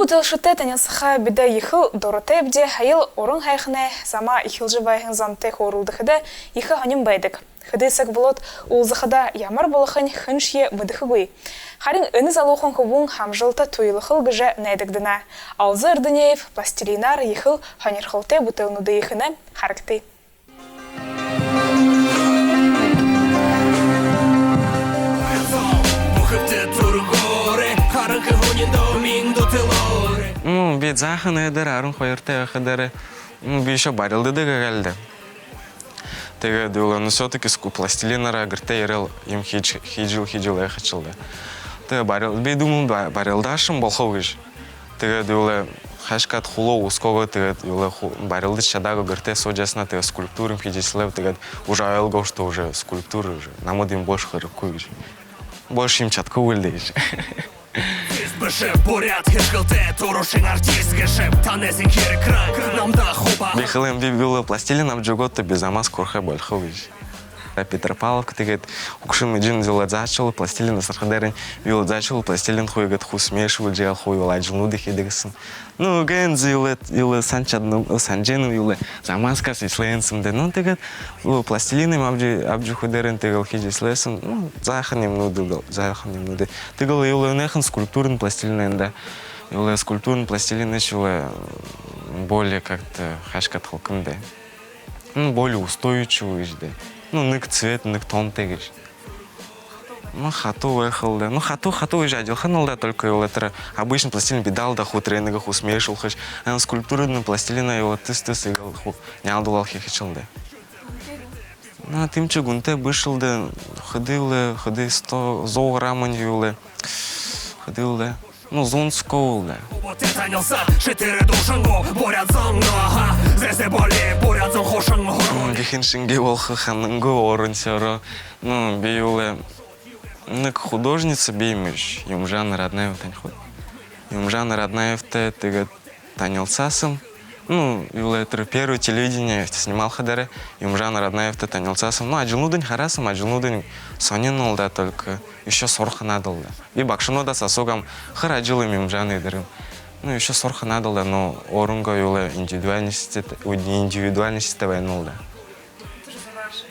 бутылшыты тәнесіға біді ехіл дұрыты бде хайыл орын хайхыне сама ехілжі байхын замты хорулды хыды ехі ханим байдык. Хыды сәк болот улзықыда ямар болықын хыншие бұдықы бұй. Харин үні залуқын хубун хамжылты туйлықыл гыжа näйдікдіна. Аузы ырдынеев пластилинар ехіл ханерхылты бутылнуды ехіні харыкты. Бет захын эдер арын қойырты әқыдары бейші барылды да ғалды. Теге дұлы, все-таки пластилинара ғырты ерел им хиджил әқычылды. Теге барылды, бей думыл барылды ашым болхау ғыш. Теге дұлы, хашкат хулу ұскоғы теге дұлы барылды чадағы ғырты соджасына теге скульптурым хиджислев теге уже айылға что уже скульптуры уже. Намыдым больше қырып көйгіш. Больше им чатқа өлді ғыш. Бехалем бибгула пластилин обжиготто безамаз курха больхович. Петропавловка тегет укшим джин зелadzачил пластилин сархадерин вилadzачил пластилин хуйгат хусмешвил джел хуйвал аджну дехидегсэн. Ну гензил ил санчадну санжен ил замаска сисленсм де ну тегет пластилин абжи худерин тегел хижислесм ну заханим нудыл заханим нуды тегел ил нехен скульптурный пластилин да ил скульптурный пластилин еще более как-то хашкат халкымда. Ну более устойчивый жде. Ну, нык цвет, нык тон тегиш. Ну, хату выехал, да. Ну, хату уже одел да, только его это обычный пластилин бедал, да, худ тренинга усмешил, хоть. А скульптурный пластилин его тыс играл, не алдувал хихичил, да. Ну, тем чугунте вышел, да, ходы 100 зоограмман юле, ходил, да. Ну, зон скол, да. Бихиншинге волха хананго орынсера. Ну, биюле. Нык художница беймеш. Юмжан Роднаев таньход. Юмжан Роднаев ты танилцасом. Ну, юле первое телевидение снимал хадары. Юмжан Роднаев танилцасом. Ну, аджилнудын харасом, аджилнудын сонин да только. Еще сорха надо, да. И бакшино да сосогам хараджил им Юмжан идырым. Ну, еще сорха надо, да, но орунга юле индивидуальности войнул, да.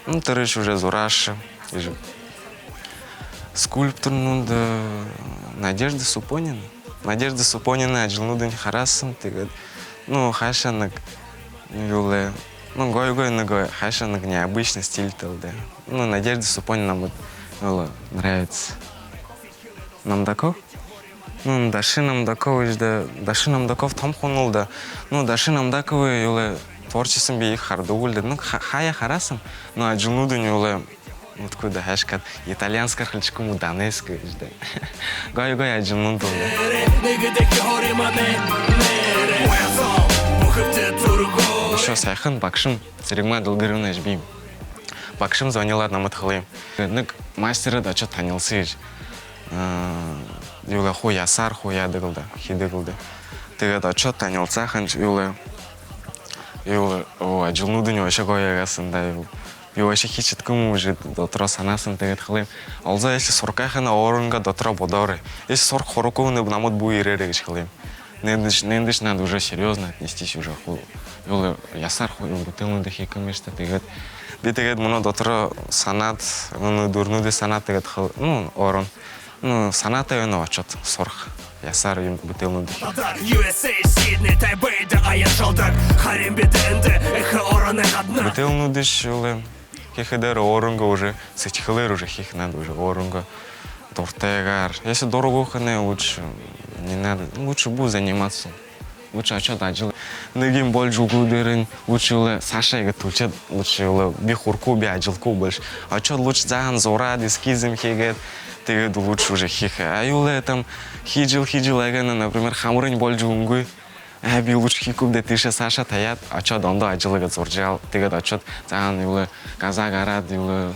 Ну, тарыш уже зураши. Скульптор, ну, да, Надежда Супонина. Надежда Супонина, аджилнудын харасым, ты ну, хашанок, юле, ну, гой-гой, хашанок необычный стиль, да. Ну, Надежда Супонина нам нравится. Нам таков? Ну, Даши Намдаков, да, Даши Намдаков там хонул, да. Ну, Даши Намдаков, юле, творчеством бей хардугуль, да. Ну, хая харасым, ну, аджилнудын, юле, вот куда хашкат, итальянская хальчика муданеская, да. Гой-гой, аджилнудын, да. Еще сайхан бакшим, царигма долгарына жбим. Бакшим звонила нам отхлым. Нык мастера да что танился. Юла хуя сар хуя дыгылда, хидыгылда. Ты да что танился ханч юла о аджилнудын вообще гоягасын да. И вообще хичит кому уже дотро санасын тегет хлым. Алза если соркахана орунга дотро бодоры. Если сорк хоруковны намот буиререгич хлым. Нендыш надо уже серьезно отнестись уже ху. Юла ясар хуя бутылны дахи камешта тегет. Битегет моно дотро санат, ну дурнуды санат тегет хл. Ну орун. Ну саната юно чот сорх. Ясар им бутылны дахи. Бутылны дыш юла. Хихидер орунга уже сетихлер уже хих надо уже орунга. Тортегар. Если дорого хане лучше не надо. Лучше будет заниматься. Лучше что-то ажил. Нагим больше угодерин. Лучше Саша играть учат. Лучше бихурку би ажилку больше. А что лучше заган зора дискизм хигет. Ты лучше уже хиха. А юле там хиджил агана, например, хамурин больше унгуй. А би лучше хикуб да тише Саша таят. А что дондо ажилга зорджал. Ты говоришь, а что заган юле казагарад юле.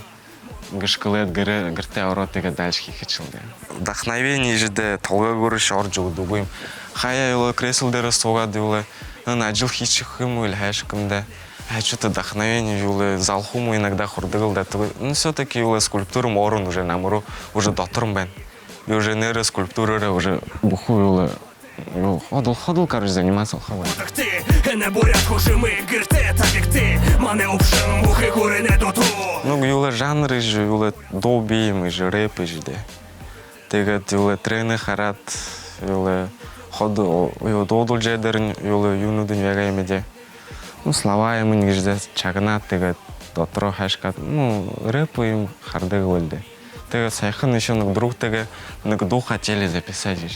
Гашкалет гырте оротыга дальше хихичил. Вдохновение же да толга горыш орджил дугуем. Хая юле креслдері соғады юле. Ажил хичихым или хайшикым да. А что-то вдохновение юле залхуму иногда хурдыгыл да. Ну все-таки юле скульптурам орун уже намуру уже дотрым бен. И уже неры скульптуры уже буху юле Ну, ходил, короче, заниматься алховой. Так ти, не бурятку жими, гірти, так як ти, мене обшим, мухи гори не доту. Ну, юле жанры же, юле доби, же рэпы же, да. Тегет юле трени харат, юле ходу, юле додул жедерин, юле юнудын вега емеде. Ну, слова ему нигде чагнат, тегет дотро хашкат, ну, рэпы им харды гвальде. Тегет сайхан еще друг теге, ду хотели записать же.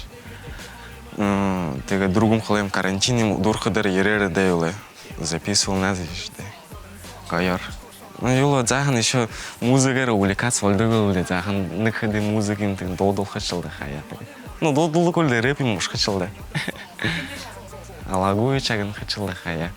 Тегет другом холем карантине, дурхадар ерере да юле записывал назы же, да. Кайор. Ну, юле захан еще музыкой увлекаться вальдыгал, захан нахады музыкин тен додул хачил да хая. Ну, додул кольде рэп ему уж хачил да. Алагуй чаган хачил да хая.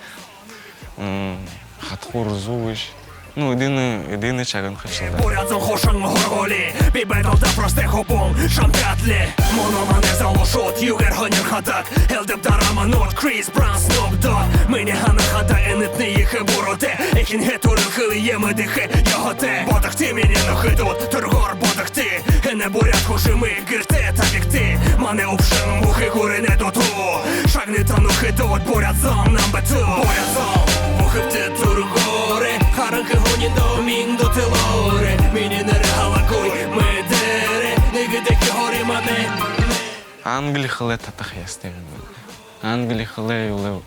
Хатхур зуиш. Ну, единый чаган хачил да. Порядзом хошан горголі, бібедал да просте хопом, шампятлі. Мономане залошот, югер гонір хатак, елдеп дарама нот, Кріс Браун, Снуп Дог. Мені гана хата, енитни їхи буроте, екін гетурин хили єми дихи, йоготе. Бодах ти мені нахидот, тургор бодах ти, не бурятку жими, гірте, так як ти. Мане обшим, мухи гори не доту. Шагни та нахидот, порядзом нам бету. Порядзом, мухи ти тургори, харанки гонін до мін до тилори. Мені не регалакуй, ми дере, нигидеки гори мане. Англи хыле татах ястем. Англи хыле юле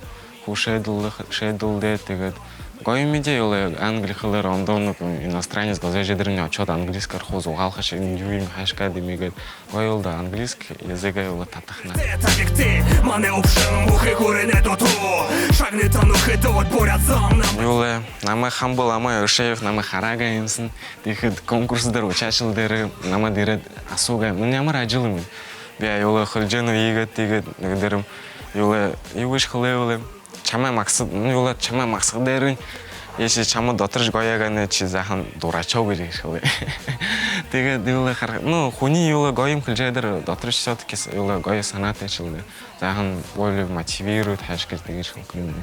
хушедул де тегет. Гоймиде юле англи хыле рандомно иностранец глаза жедерин отчет английский архоз угал хаше индюим хашка демигет. Гойулда английский языка юле татахна. Так як ти, мане обшим, мухи гори не доту. Шагни та нахидот, порядзом нам. Юле нама хамбыл ама Ошеев нама харага инсын. Дихет конкурсдар учачыл деры нама дирет асуга. Мен ямар ажилым. Бия юле хылжену игет дерим. Юле ювиш хыле юле чама максат юле чама максат дерин. Если чама дотрыш гоягане чи захан дурачок или хыле. Теге юле хар ну хуни юле гоим хылжедер дотрыш все-таки юле гоя санат ечилде. Захан более мотивирует хашкать теге шылкын.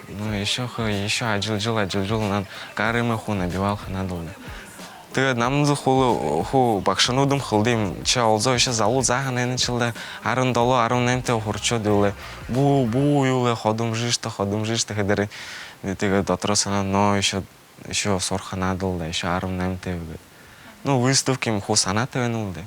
Ну, еще ажил, над карымы ху набивал ханадолы. Ты намзы ху бакшанудым хылдым, че олзо еще залу захан эничилде, арын долу, арын немте хурчо дылы. Бу юлы ходым жишта, хедери. Теге дотросана, но еще сор ханадолы, еще арын немте. Ну, выставки ху санаты венулды.